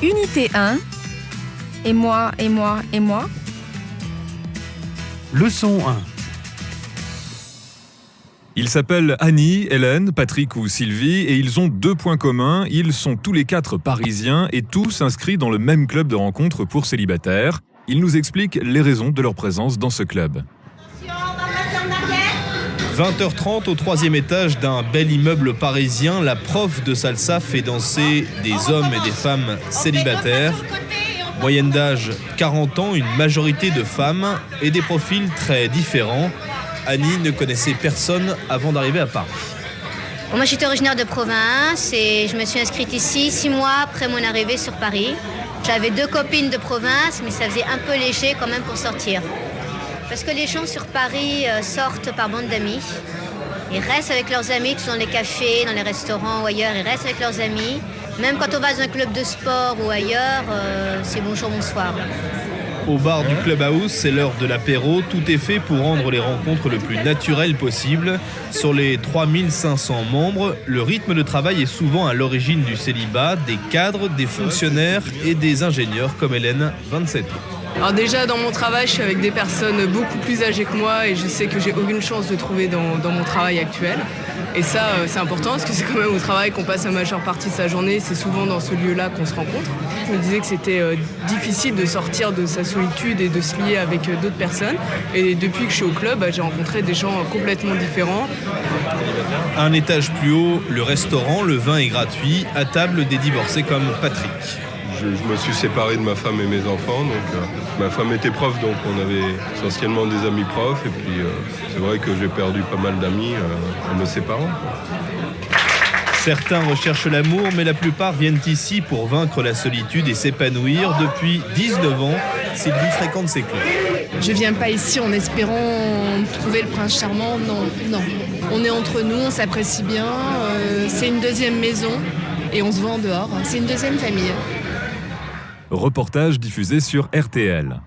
Unité 1. Et moi, et moi, et moi. Leçon 1. Ils s'appellent Annie, Hélène, Patrick ou Sylvie et ils ont 2 points communs. Ils sont tous les 4 parisiens et tous inscrits dans le même club de rencontres pour célibataires. Ils nous expliquent les raisons de leur présence dans ce club. 20h30 au 3e étage d'un bel immeuble parisien, la prof de salsa fait danser des hommes et des femmes célibataires. Moyenne d'âge 40 ans, une majorité de femmes et des profils très différents. Annie ne connaissait personne avant d'arriver à Paris. Moi, j'étais originaire de province et je me suis inscrite ici 6 mois après mon arrivée sur Paris. J'avais 2 copines de province, mais ça faisait un peu léger quand même pour sortir. Parce que les gens sur Paris sortent par bande d'amis. Ils restent avec leurs amis, que ce soit dans les cafés, dans les restaurants ou ailleurs. Ils restent avec leurs amis. Même quand on va dans un club de sport ou ailleurs, c'est bonjour, bonsoir. Au bar du Clubhouse, c'est l'heure de l'apéro. Tout est fait pour rendre les rencontres le plus naturelles possible. Sur les 3500 membres, le rythme de travail est souvent à l'origine du célibat, des cadres, des fonctionnaires et des ingénieurs comme Hélène, 27 ans. Alors déjà dans mon travail, je suis avec des personnes beaucoup plus âgées que moi et je sais que j'ai aucune chance de trouver dans mon travail actuel. Et ça, c'est important parce que c'est quand même au travail qu'on passe la majeure partie de sa journée. C'est souvent dans ce lieu-là qu'on se rencontre. Je me disais que c'était difficile de sortir de sa solitude et de se lier avec d'autres personnes. Et depuis que je suis au club, j'ai rencontré des gens complètement différents. Un étage plus haut, le restaurant, le vin est gratuit. À table, des divorcés comme Patrick. Je me suis séparé de ma femme et mes enfants, donc ma femme était prof, donc on avait essentiellement des amis profs, et puis c'est vrai que j'ai perdu pas mal d'amis en me séparant. Certains recherchent l'amour, mais la plupart viennent ici pour vaincre la solitude et s'épanouir. Depuis 19 ans, Sylvie fréquente ces clubs. Je viens pas ici en espérant trouver le prince charmant, non. On est entre nous, on s'apprécie bien, c'est une deuxième maison et on se voit en dehors, c'est une deuxième famille. Reportage diffusé sur RTL.